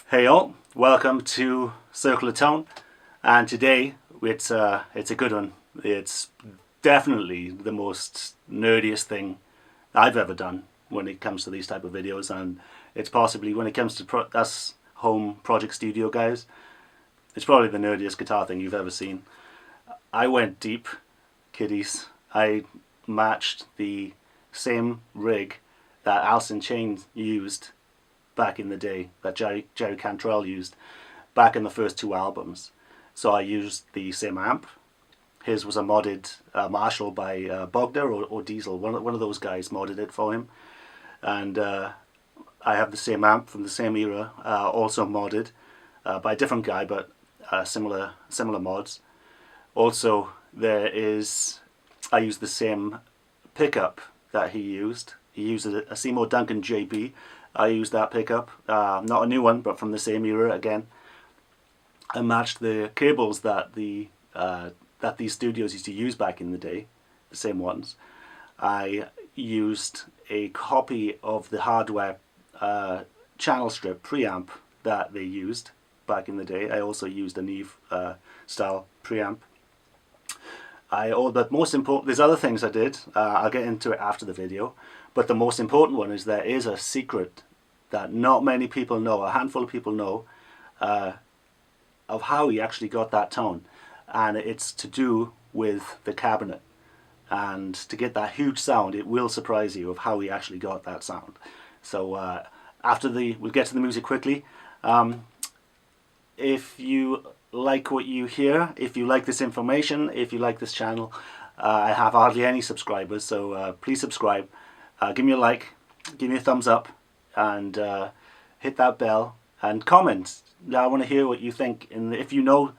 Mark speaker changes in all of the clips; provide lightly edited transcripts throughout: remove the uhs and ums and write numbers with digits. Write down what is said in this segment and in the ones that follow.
Speaker 1: Hey all, welcome to Circle of Tone, and today it's a good one. It's definitely the most nerdiest thing I've ever done when it comes to these type of videos, and it's possibly, when it comes to us home project studio guys, it's probably the nerdiest guitar thing you've ever seen. I went deep, kiddies. I matched the same rig that Alice in Chains used back in the day, that Jerry Cantrell used back in the first two albums. So I used the same amp. His was a modded Marshall by Bogner or Diesel. One of those guys modded it for him. And I have the same amp from the same era, also modded by a different guy, but similar mods. Also, I used the same pickup that he used. He used a Seymour Duncan JB. I used that pickup, not a new one, but from the same era again. I matched the cables that these studios used to use back in the day, the same ones. I used a copy of the hardware channel strip preamp that they used back in the day. I also used a Neve style preamp. But most important, there's other things I did. I'll get into it after the video. But the most important one is there is a secret that not many people know, a handful of people know, of how he actually got that tone. And it's to do with the cabinet. And to get that huge sound, it will surprise you of how he actually got that sound. So we'll get to the music quickly. If you like what you hear, if you like this information, if you like this channel, I have hardly any subscribers, so please subscribe. Give me a like, give me a thumbs up, and hit that bell and comment. I want to hear what you think, and if you know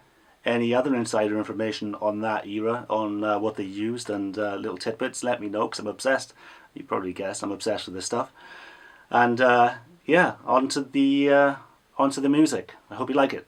Speaker 1: any other insider information on that era, on what they used and little tidbits, let me know, because I'm obsessed. You probably guessed I'm obsessed with this stuff. And yeah, on to the music. I hope you like it.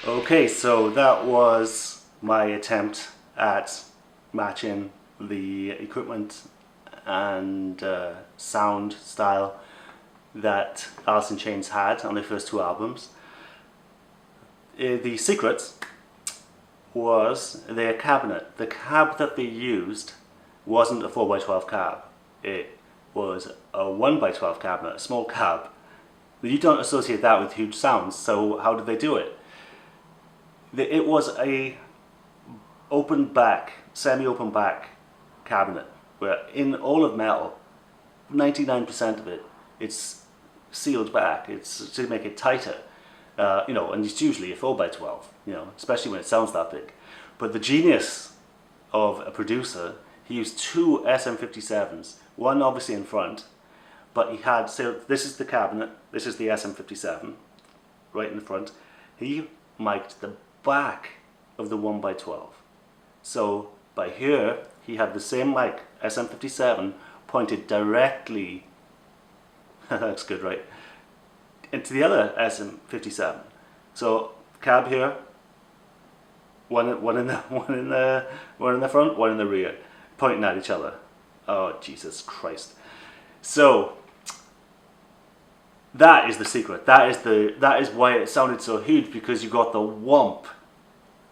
Speaker 1: Okay, so that was my attempt at matching the equipment and sound style that Alice in Chains had on their first two albums. The secret was their cabinet. The cab that they used wasn't a 4x12 cab. It was a 1x12 cabinet, a small cab. You don't associate that with huge sounds, so how did they do it? It was a open back, semi-open back cabinet, where in all of metal, 99% of it, it's sealed back. It's to make it tighter, you know, and it's usually a 4x12, you know, especially when it sounds that big. But the genius of a producer, he used two SM57s, one obviously in front, but he had, so this is the cabinet, this is the SM57, right in the front. He mic'd the back of the 1x12. So by here, he had the same mic, SM57, pointed directly, that's good, right, into the other SM57. So cab here, one in the front, one in the rear, pointing at each other. Oh Jesus Christ! So that is the secret. That is why it sounded so huge, because you got the whomp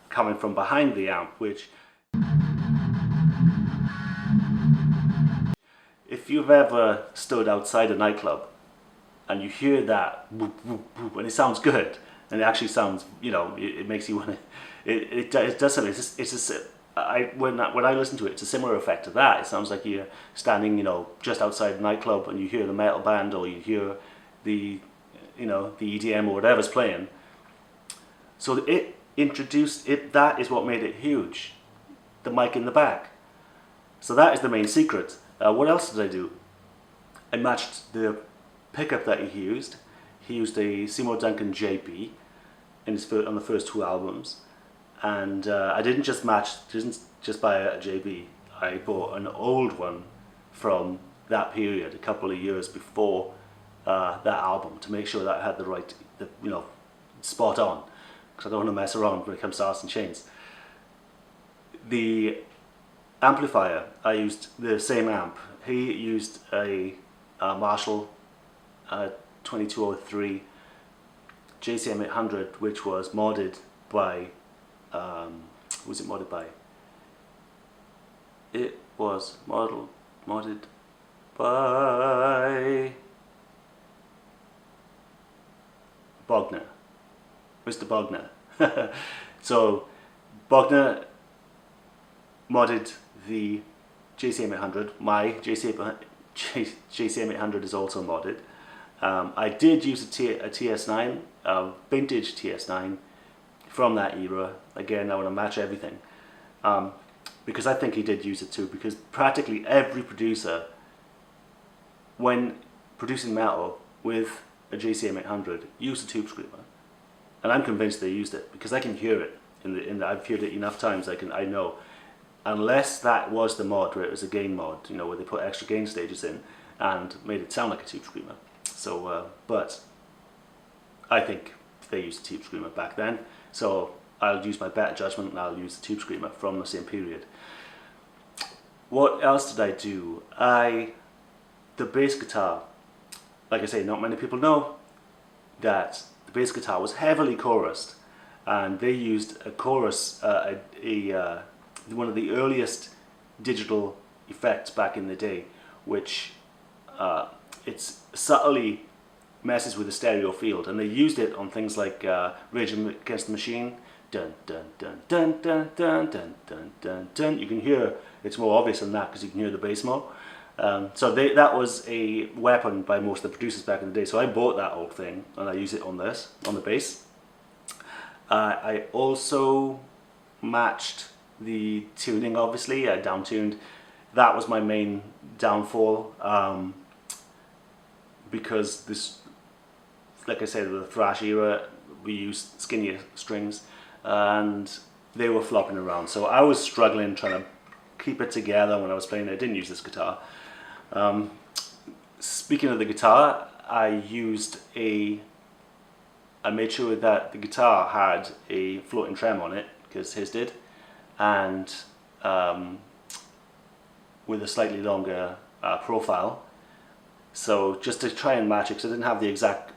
Speaker 1: coming from behind the amp, which, if you've ever stood outside a nightclub and you hear that whoop, whoop, whoop, and it sounds good, and it actually sounds, you know, it makes you want to. It does something. When I listen to it, it's a similar effect to that. It sounds like you're standing, you know, just outside a nightclub, and you hear the metal band, or you hear the, you know, the EDM or whatever's playing. So it introduced it. That is what made it huge. The mic in the back. So that is the main secret. What else did I do? I matched the pickup that he used. He used a Seymour Duncan JB on the first 2 albums, and I didn't just buy a JB. I bought an old one from that period, a couple of years before that album, to make sure that I had you know, spot on, because I don't want to mess around when it comes to Alice in Chains. The amplifier, I used the same amp. He used a Marshall 2203 JCM 800, which was modded by, who was it modded by? It was modded by Bogner, Mr. Bogner. So Bogner modded the JCM 800. My JCM 800 is also modded. I did use a TS9, a vintage TS9 from that era. Again, I want to match everything, because I think he did use it too, because practically every producer, when producing metal with a JCM 800, used a tube screamer. And I'm convinced they used it, because I can hear it. I've heard it enough times, I know. Unless that was the mod, where it was a gain mod, you know, where they put extra gain stages in and made it sound like a tube screamer. So, but I think they used a tube screamer back then, so I'll use my better judgment and I'll use the tube screamer from the same period. What else did I do? The bass guitar, like I say, not many people know that the bass guitar was heavily chorused, and they used a chorus, one of the earliest digital effects back in the day, which it's subtly messes with the stereo field, and they used it on things like Rage Against the Machine. Dun dun dun dun dun dun dun dun dun dun. You can hear it's more obvious than that because you can hear the bass more. So that was a weapon by most of the producers back in the day. So I bought that old thing and I use it on the bass. I also matched the tuning. Obviously, I down-tuned. That was my main downfall, because this, like I said, the thrash era, we used skinnier strings and they were flopping around, so I was struggling trying to keep it together when I was playing it. I didn't use this guitar. Speaking of the guitar, I made sure that the guitar had a floating trem on it, because his did, and with a slightly longer profile. So just to try and match it, because I didn't have the exact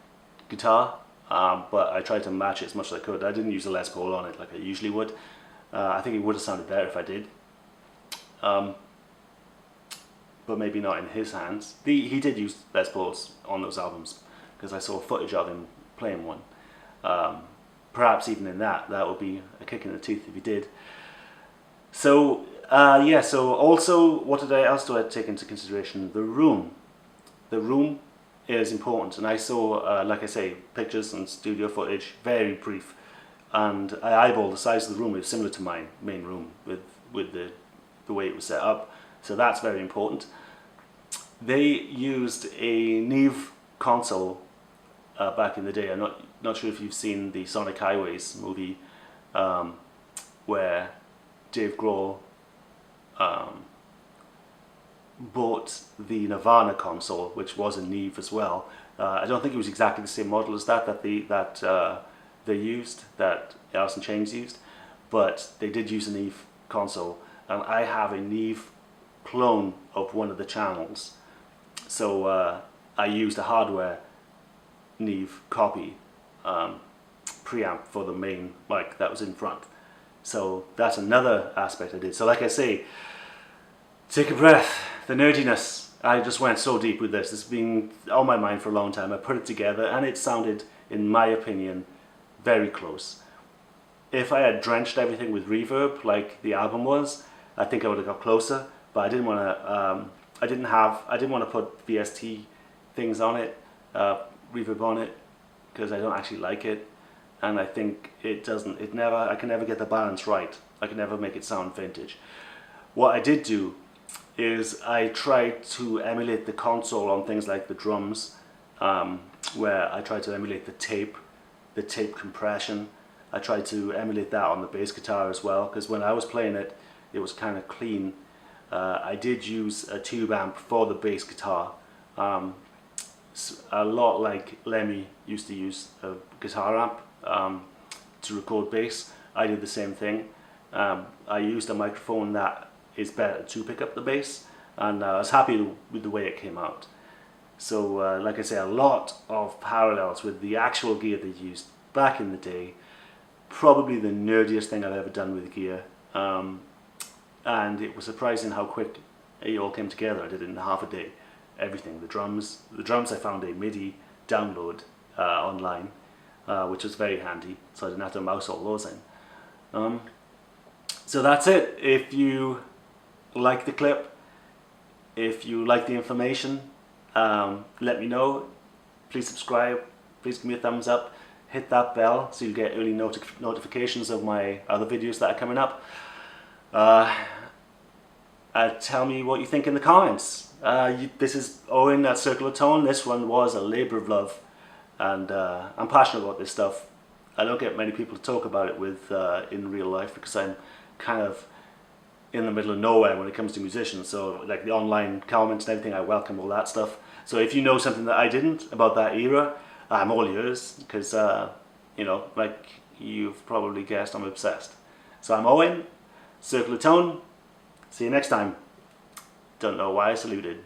Speaker 1: guitar, but I tried to match it as much as I could. I didn't use a Les Paul on it like I usually would. I think it would have sounded better if I did, but maybe not in his hands. He did use Les Pauls on those albums, because I saw footage of him playing one. Perhaps even in that would be a kick in the teeth if he did. So yeah, so also what else do I take into consideration? The room. The room is important, and I saw, like I say, pictures and studio footage, very brief, and I eyeballed the size of the room. It was similar to my main room with the way it was set up, so that's very important. They used a Neve console back in the day. I'm not sure if you've seen the Sonic Highways movie, where Dave Grohl bought the Nirvana console, which was a Neve as well. I don't think it was exactly the same model as that they used, that Alice in Chains used, but they did use a Neve console, and I have a Neve clone of one of the channels. So I used a hardware Neve copy preamp for the main mic that was in front. So that's another aspect I did. So like I say, take a breath. The nerdiness. I just went so deep with this. It's been on my mind for a long time. I put it together and it sounded, in my opinion, very close. If I had drenched everything with reverb like the album was, I think I would have got closer. But I didn't want to. I didn't want to put VST things on it, reverb on it, because I don't actually like it, and I think it doesn't. It never. I can never get the balance right. I can never make it sound vintage. What I did do is I tried to emulate the console on things like the drums, where I tried to emulate the tape compression. I tried to emulate that on the bass guitar as well, because when I was playing it, it was kind of clean. I did use a tube amp for the bass guitar, a lot like Lemmy used to use a guitar amp to record bass. I did the same thing. I used a microphone that is better to pick up the bass, and I was happy with the way it came out. So like I say, a lot of parallels with the actual gear they used back in the day. Probably the nerdiest thing I've ever done with gear, and it was surprising how quick it all came together. I did it in half a day. Everything, the drums I found a MIDI download online, which was very handy, so I didn't have to mouse all those in. So that's it. If you like the clip, if you like the information, let me know. Please subscribe, please give me a thumbs up, hit that bell so you get early notifications of my other videos that are coming up. Tell me what you think in the comments. This is Owen at Circle of Tone. This one was a labour of love, and I'm passionate about this stuff. I don't get many people to talk about it with in real life, because I'm kind of in the middle of nowhere when it comes to musicians. So like the online comments and everything, I welcome all that stuff. So if you know something that I didn't about that era, I'm all yours, because you know, like you've probably guessed, I'm obsessed. So I'm Owen, Circle of Tone. See you next time. Don't know why I saluted.